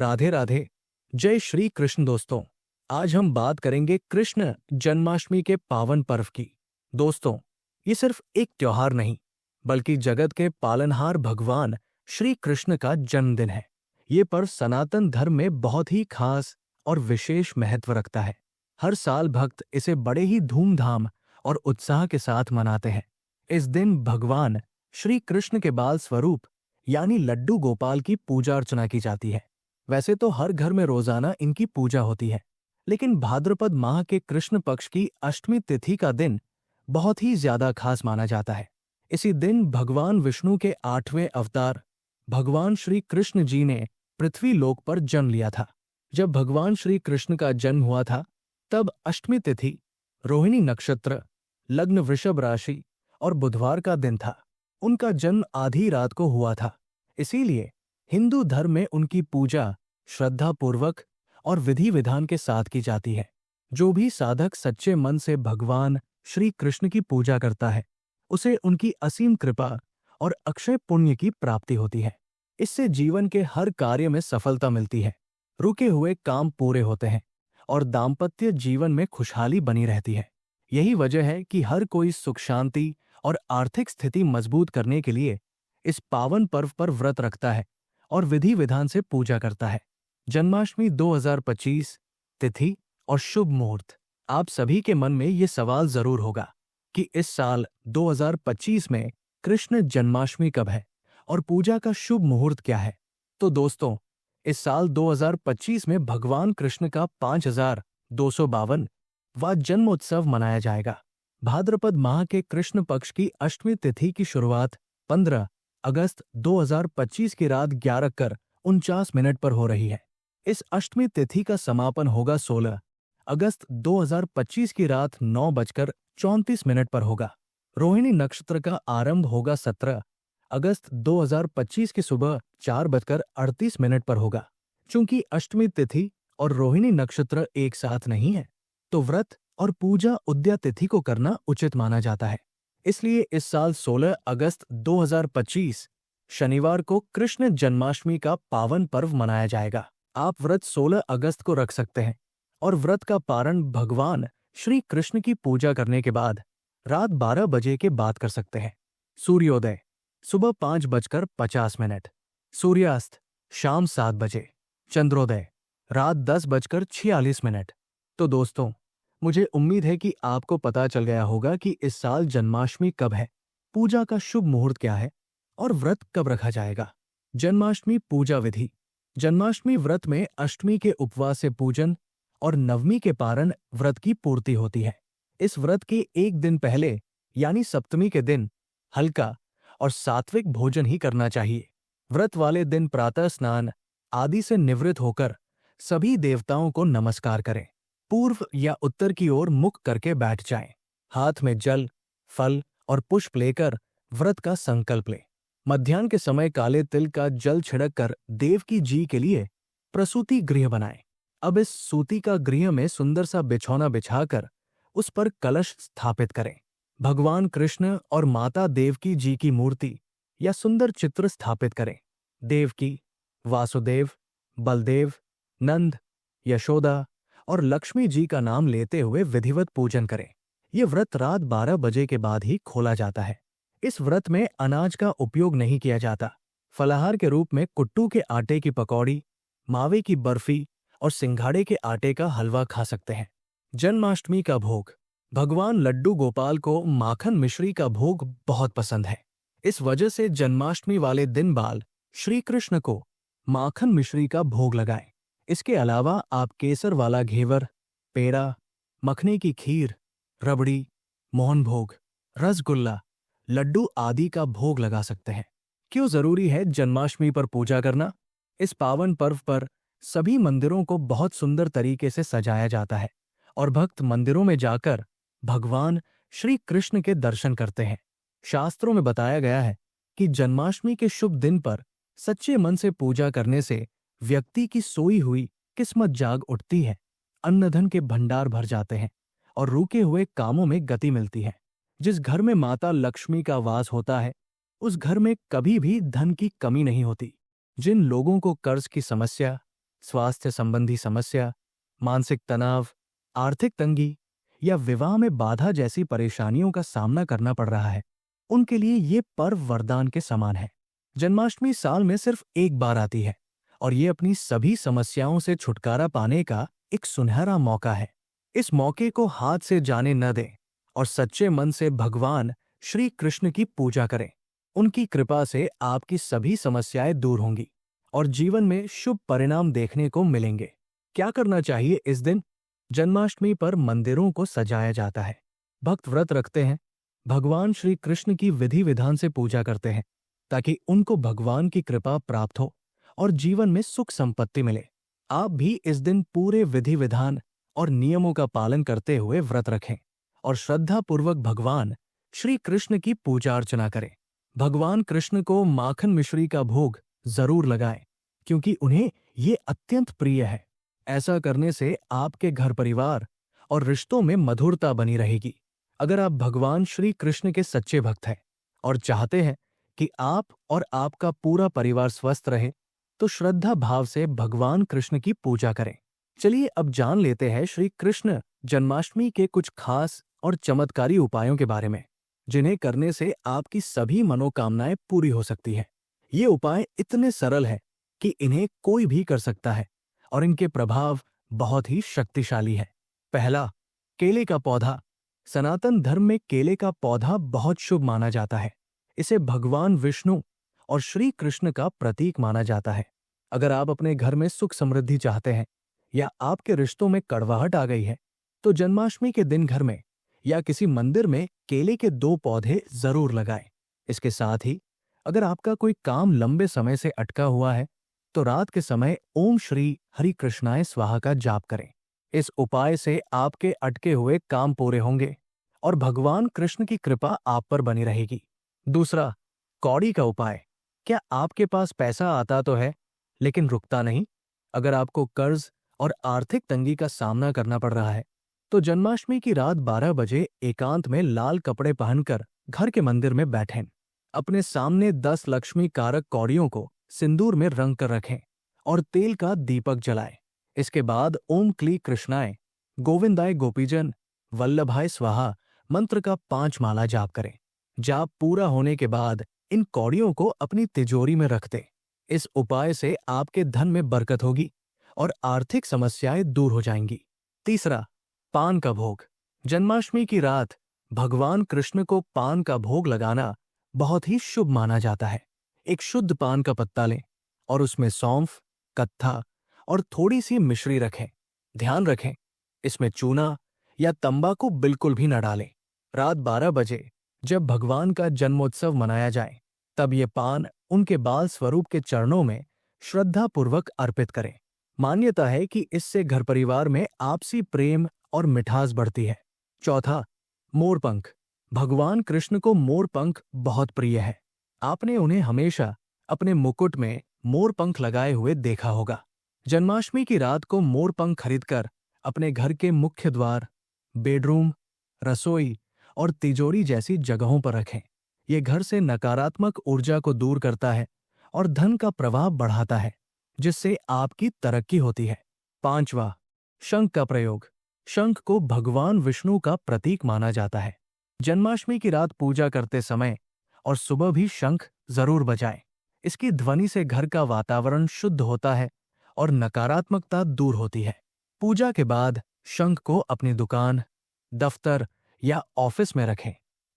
राधे राधे। जय श्री कृष्ण दोस्तों। आज हम बात करेंगे कृष्ण जन्माष्टमी के पावन पर्व की। दोस्तों, ये सिर्फ एक त्योहार नहीं, बल्कि जगत के पालनहार भगवान श्री कृष्ण का जन्मदिन है। ये पर्व सनातन धर्म में बहुत ही खास और विशेष महत्व रखता है। हर साल भक्त इसे बड़े ही धूमधाम और उत्साह के साथ मनाते हैं। इस दिन भगवान श्री कृष्ण के बाल स्वरूप यानी लड्डू गोपाल की पूजा अर्चना की जाती है। वैसे तो हर घर में रोजाना इनकी पूजा होती है, लेकिन भाद्रपद माह के कृष्ण पक्ष की अष्टमी तिथि का दिन बहुत ही ज्यादा खास माना जाता है। इसी दिन भगवान विष्णु के 8वें अवतार भगवान श्री कृष्ण जी ने पृथ्वी लोक पर जन्म लिया था। जब भगवान श्री कृष्ण का जन्म हुआ था, तब अष्टमी तिथि, रोहिणी नक्षत्र, लग्न वृषभ राशि और बुधवार का दिन था। उनका जन्म आधी रात को हुआ था। इसीलिए हिंदू धर्म में उनकी पूजा श्रद्धा पूर्वक और विधि विधान के साथ की जाती है। जो भी साधक सच्चे मन से भगवान श्री कृष्ण की पूजा करता है, उसे उनकी असीम कृपा और अक्षय पुण्य की प्राप्ति होती है। इससे जीवन के हर कार्य में सफलता मिलती है, रुके हुए काम पूरे होते हैं और दाम्पत्य जीवन में खुशहाली बनी रहती है। यही वजह है कि हर कोई सुख शांति और आर्थिक स्थिति मजबूत करने के लिए इस पावन पर्व पर व्रत रखता है और विधि विधान से पूजा करता है। जन्माष्टमी 2025 तिथि और शुभ मुहूर्त। आप सभी के मन में ये सवाल जरूर होगा कि इस साल 2025 में कृष्ण जन्माष्टमी कब है और पूजा का शुभ मुहूर्त क्या है। तो दोस्तों, इस साल 2025 में भगवान कृष्ण का 5252वां जन्मोत्सव मनाया जाएगा। भाद्रपद माह के कृष्ण पक्ष की अष्टमी तिथि की शुरुआत 15 अगस्त 2025 की रात 11:49 पर हो रही है। इस अष्टमी तिथि का समापन होगा 16 अगस्त 2025 की रात 9:34 पर होगा। रोहिणी नक्षत्र का आरंभ होगा 17 अगस्त 2025 की सुबह 4:38 पर होगा। चूंकि अष्टमी तिथि और रोहिणी नक्षत्र एक साथ नहीं है, तो व्रत और पूजा उद्या तिथि को करना उचित माना जाता है। इसलिए इस साल 16 अगस्त 2025 शनिवार को कृष्ण जन्माष्टमी का पावन पर्व मनाया जाएगा। आप व्रत 16 अगस्त को रख सकते हैं और व्रत का पारण भगवान श्री कृष्ण की पूजा करने के बाद रात 12 बजे के बाद कर सकते हैं। सूर्योदय सुबह 5:50, सूर्यास्त शाम 7 बजे, चंद्रोदय रात 10:46। तो दोस्तों, मुझे उम्मीद है कि आपको पता चल गया होगा कि इस साल जन्माष्टमी कब है, पूजा का शुभ मुहूर्त क्या है और व्रत कब रखा जाएगा। जन्माष्टमी पूजा विधि। जन्माष्टमी व्रत में अष्टमी के उपवास से पूजन और नवमी के पारण व्रत की पूर्ति होती है। इस व्रत के एक दिन पहले यानी सप्तमी के दिन हल्का और सात्विक भोजन ही करना चाहिए। व्रत वाले दिन प्रातः स्नान आदि से निवृत्त होकर सभी देवताओं को नमस्कार करें। पूर्व या उत्तर की ओर मुख करके बैठ जाएं। हाथ में जल, फल और पुष्प लेकर व्रत का संकल्प लें। मध्याह्न के समय काले तिल का जल छिड़क कर देव की जी के लिए प्रसूति गृह बनाएं। अब इस सूती का गृह में सुंदर सा बिछौना बिछाकर उस पर कलश स्थापित करें। भगवान कृष्ण और माता देवकी जी की मूर्ति या सुंदर चित्र स्थापित करें। देवकी, वासुदेव, बलदेव, नंद, यशोदा और लक्ष्मी जी का नाम लेते हुए विधिवत पूजन करें। यह व्रत रात 12 बजे के बाद ही खोला जाता है। इस व्रत में अनाज का उपयोग नहीं किया जाता। फलाहार के रूप में कुट्टू के आटे की पकौड़ी, मावे की बर्फी और सिंघाड़े के आटे का हलवा खा सकते हैं। जन्माष्टमी का भोग। भगवान लड्डू गोपाल को माखन मिश्री का भोग बहुत पसंद है। इस वजह से जन्माष्टमी वाले दिन बाल श्री कृष्ण को माखन मिश्री का भोग लगाएं। इसके अलावा आप केसर वाला घेवर, पेड़ा, मखने की खीर, रबड़ी, मोहनभोग, रसगुल्ला, लड्डू आदि का भोग लगा सकते हैं। क्यों जरूरी है जन्माष्टमी पर पूजा करना? इस पावन पर्व पर सभी मंदिरों को बहुत सुंदर तरीके से सजाया जाता है और भक्त मंदिरों में जाकर भगवान श्री कृष्ण के दर्शन करते हैं। शास्त्रों में बताया गया है कि जन्माष्टमी के शुभ दिन पर सच्चे मन से पूजा करने से व्यक्ति की सोई हुई किस्मत जाग उठती है, अन्नधन के भंडार भर जाते हैं और रुके हुए कामों में गति मिलती है। जिस घर में माता लक्ष्मी का वास होता है, उस घर में कभी भी धन की कमी नहीं होती। जिन लोगों को कर्ज की समस्या, स्वास्थ्य संबंधी समस्या, मानसिक तनाव, आर्थिक तंगी या विवाह में बाधा जैसी परेशानियों का सामना करना पड़ रहा है, उनके लिए ये पर्व वरदान के समान है। जन्माष्टमी साल में सिर्फ एक बार आती है और ये अपनी सभी समस्याओं से छुटकारा पाने का एक सुनहरा मौका है। इस मौके को हाथ से जाने न दें और सच्चे मन से भगवान श्री कृष्ण की पूजा करें। उनकी कृपा से आपकी सभी समस्याएं दूर होंगी और जीवन में शुभ परिणाम देखने को मिलेंगे। क्या करना चाहिए इस दिन? जन्माष्टमी पर मंदिरों को सजाया जाता है, भक्त व्रत रखते हैं, भगवान श्री कृष्ण की विधि विधान से पूजा करते हैं ताकि उनको भगवान की कृपा प्राप्त हो और जीवन में सुख संपत्ति मिले। आप भी इस दिन पूरे विधि विधान और नियमों का पालन करते हुए व्रत रखें और श्रद्धापूर्वक भगवान श्री कृष्ण की पूजा अर्चना करें। भगवान कृष्ण को माखन मिश्री का भोग जरूर लगाएं क्योंकि उन्हें ये अत्यंत प्रिय है। ऐसा करने से आपके घर परिवार और रिश्तों में मधुरता बनी रहेगी। अगर आप भगवान श्री कृष्ण के सच्चे भक्त हैं और चाहते हैं कि आप और आपका पूरा परिवार स्वस्थ रहे, तो श्रद्धा भाव से भगवान कृष्ण की पूजा करें। चलिए अब जान लेते हैं श्री कृष्ण जन्माष्टमी के कुछ खास और चमत्कारी उपायों के बारे में, जिन्हें करने से आपकी सभी मनोकामनाएं पूरी हो सकती हैं। ये उपाय इतने सरल हैं कि इन्हें कोई भी कर सकता है और इनके प्रभाव बहुत ही शक्तिशाली है। पहला, केले का पौधा। सनातन धर्म में केले का पौधा बहुत शुभ माना जाता है। इसे भगवान विष्णु और श्री कृष्ण का प्रतीक माना जाता है। अगर आप अपने घर में सुख समृद्धि चाहते हैं या आपके रिश्तों में कड़वाहट आ गई है, तो जन्माष्टमी के दिन घर में या किसी मंदिर में केले के 2 पौधे जरूर लगाएं। इसके साथ ही अगर आपका कोई काम लंबे समय से अटका हुआ है, तो रात के समय ओम श्री हरि कृष्णाय स्वाहा का जाप करें। इस उपाय से आपके अटके हुए काम पूरे होंगे और भगवान कृष्ण की कृपा आप पर बनी रहेगी। दूसरा, कौड़ी का उपाय। क्या आपके पास पैसा आता तो है लेकिन रुकता नहीं? अगर आपको कर्ज और आर्थिक तंगी का सामना करना पड़ रहा है, तो जन्माष्टमी की रात 12 बजे एकांत में लाल कपड़े पहनकर घर के मंदिर में बैठें। अपने सामने 10 लक्ष्मी कारक कौड़ियों को सिंदूर में रंग कर रखें और तेल का दीपक जलाएं। इसके बाद ओम क्ली कृष्णाय गोविंदाय गोपीजन वल्लभाय स्वाहा मंत्र का 5 माला जाप करें। जाप पूरा होने के बाद इन कौड़ियों को अपनी तिजोरी में रख दें। इस उपाय से आपके धन में बरकत होगी और आर्थिक समस्याएं दूर हो जाएंगी। तीसरा, पान का भोग। जन्माष्टमी की रात भगवान कृष्ण को पान का भोग लगाना बहुत ही शुभ माना जाता है। एक शुद्ध पान का पत्ता लें और उसमें सौंफ, कत्था और थोड़ी सी मिश्री रखें। ध्यान रखें, इसमें चूना या तंबाकू बिल्कुल भी न डालें। रात 12 बजे जब भगवान का जन्मोत्सव मनाया जाए, तब ये पान उनके बाल स्वरूप के चरणों में श्रद्धापूर्वक अर्पित करें। मान्यता है कि इससे घर परिवार में आपसी प्रेम और मिठास बढ़ती है। चौथा, मोरपंख। भगवान कृष्ण को मोरपंख बहुत प्रिय है। आपने उन्हें हमेशा अपने मुकुट में मोरपंख लगाए हुए देखा होगा। जन्माष्टमी की रात को मोरपंख खरीदकर अपने घर के मुख्य द्वार, बेडरूम, रसोई और तिजोरी जैसी जगहों पर रखें। ये घर से नकारात्मक ऊर्जा को दूर करता है और धन का प्रवाह बढ़ाता है, जिससे आपकी तरक्की होती है। पांचवा, शंख का प्रयोग। शंख को भगवान विष्णु का प्रतीक माना जाता है। जन्माष्टमी की रात पूजा करते समय और सुबह भी शंख जरूर बजाएं। इसकी ध्वनि से घर का वातावरण शुद्ध होता है और नकारात्मकता दूर होती है। पूजा के बाद शंख को अपनी दुकान, दफ्तर या ऑफिस में रखें।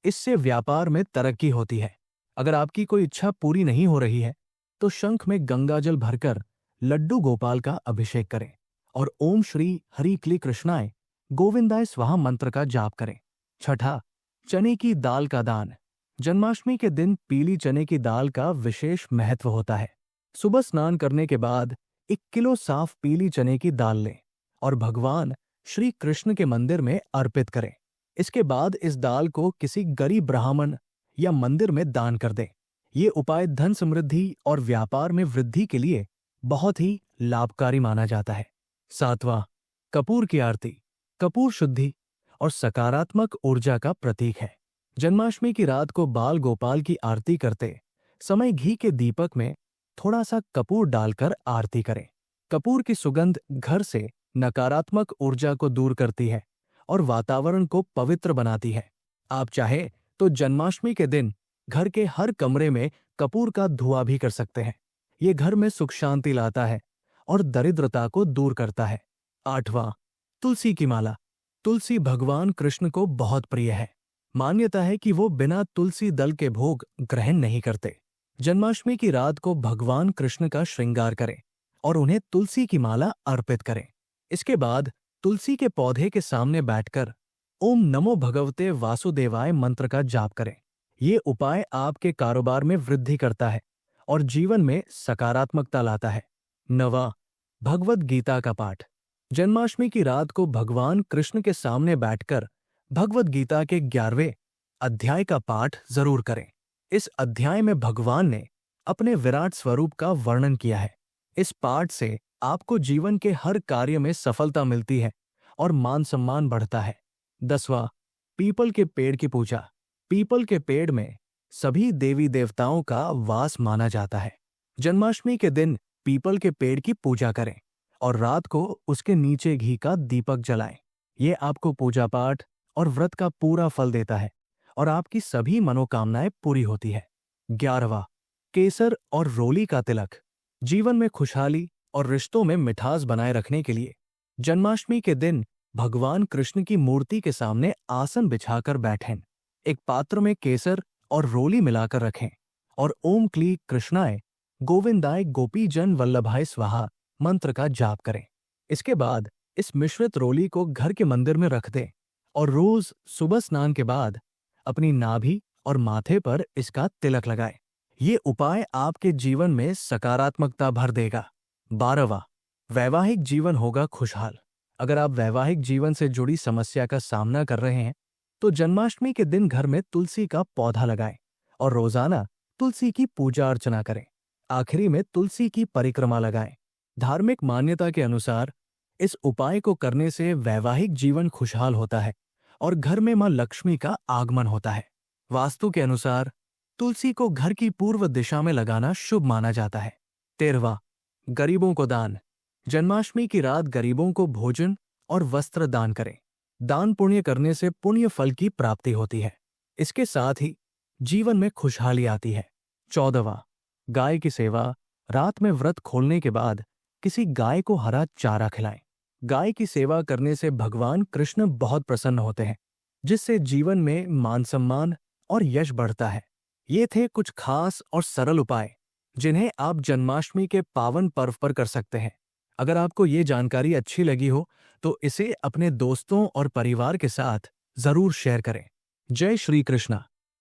इससे व्यापार में तरक्की होती है। अगर आपकी कोई इच्छा पूरी नहीं हो रही है, तो शंख में गंगाजल भरकर लड्डू गोपाल का अभिषेक करें और ओम श्री हरि क्ली कृष्णाय गोविंदाय स्वाहा मंत्र का जाप करें। छठा, चने की दाल का दान। जन्माष्टमी के दिन पीली चने की दाल का विशेष महत्व होता है। सुबह स्नान करने के बाद 1 किलो साफ पीली चने की दाल लें और भगवान श्री कृष्ण के मंदिर में अर्पित करें। इसके बाद इस दाल को किसी गरीब ब्राह्मण या मंदिर में दान कर दें। ये उपाय धन समृद्धि और व्यापार में वृद्धि के लिए बहुत ही लाभकारी माना जाता है। सातवां, कपूर की आरती। कपूर शुद्धि और सकारात्मक ऊर्जा का प्रतीक है। जन्माष्टमी की रात को बाल गोपाल की आरती करते समय घी के दीपक में थोड़ा सा कपूर डालकर आरती करें। कपूर की सुगंध घर से नकारात्मक ऊर्जा को दूर करती है और वातावरण को पवित्र बनाती है। आप चाहे तो जन्माष्टमी के दिन घर के हर कमरे में कपूर का धुआं भी कर सकते हैं। ये घर में सुख शांति लाता है और दरिद्रता को दूर करता है। 8वां, तुलसी की माला। तुलसी भगवान कृष्ण को बहुत प्रिय है। मान्यता है कि वो बिना तुलसी दल के भोग ग्रहण नहीं करते। जन्माष्टमी की रात को भगवान कृष्ण का श्रृंगार करें और उन्हें तुलसी की माला अर्पित करें। इसके बाद तुलसी के पौधे के सामने बैठकर ओम नमो भगवते वासुदेवाय मंत्र का जाप करें। ये उपाय आपके कारोबार में वृद्धि करता है और जीवन में सकारात्मकता लाता है। 9वां, भगवद गीता का पाठ। जन्माष्टमी की रात को भगवान कृष्ण के सामने बैठकर भगवद गीता के 11वें अध्याय का पाठ जरूर करें। इस अध्याय में भगवान ने अपने विराट स्वरूप का वर्णन किया है। इस पाठ से आपको जीवन के हर कार्य में सफलता मिलती है और मान सम्मान बढ़ता है। 10वां, पीपल के पेड़ की पूजा। पीपल के पेड़ में सभी देवी देवताओं का वास माना जाता है। जन्माष्टमी के दिन पीपल के पेड़ की पूजा करें और रात को उसके नीचे घी का दीपक जलाएं। ये आपको पूजा पाठ और व्रत का पूरा फल देता है और आपकी सभी मनोकामनाएं पूरी होती है। 11वां, केसर और रोली का तिलक। जीवन में खुशहाली और रिश्तों में मिठास बनाए रखने के लिए जन्माष्टमी के दिन भगवान कृष्ण की मूर्ति के सामने आसन बिछाकर बैठें। एक पात्र में केसर और रोली मिलाकर रखें और ओम क्ली कृष्णाय गोविंदाय गोपीजन वल्लभाय स्वाहा मंत्र का जाप करें। इसके बाद इस मिश्रित रोली को घर के मंदिर में रख दें और रोज सुबह स्नान के बाद अपनी नाभि और माथे पर इसका तिलक लगाएं। ये उपाय आपके जीवन में सकारात्मकता भर देगा। 12वां, वैवाहिक जीवन होगा खुशहाल। अगर आप वैवाहिक जीवन से जुड़ी समस्या का सामना कर रहे हैं तो जन्माष्टमी के दिन घर में तुलसी का पौधा लगाएं और रोजाना तुलसी की पूजा अर्चना करें। आखिरी में तुलसी की परिक्रमा लगाएं। धार्मिक मान्यता के अनुसार इस उपाय को करने से वैवाहिक जीवन खुशहाल होता है और घर में मां लक्ष्मी का आगमन होता है। वास्तु के अनुसार तुलसी को घर की पूर्व दिशा में लगाना शुभ माना जाता है। 13वां, गरीबों को दान। जन्माष्टमी की रात गरीबों को भोजन और वस्त्र दान करें। दान पुण्य करने से पुण्य फल की प्राप्ति होती है। इसके साथ ही जीवन में खुशहाली आती है। 14वां, गाय की सेवा। रात में व्रत खोलने के बाद किसी गाय को हरा चारा खिलाएं। गाय की सेवा करने से भगवान कृष्ण बहुत प्रसन्न होते हैं, जिससे जीवन में मान सम्मान और यश बढ़ता है। ये थे कुछ खास और सरल उपाय जिन्हें आप जन्माष्टमी के पावन पर्व पर कर सकते हैं। अगर आपको ये जानकारी अच्छी लगी हो तो इसे अपने दोस्तों और परिवार के साथ जरूर शेयर करें। जय श्री कृष्णा।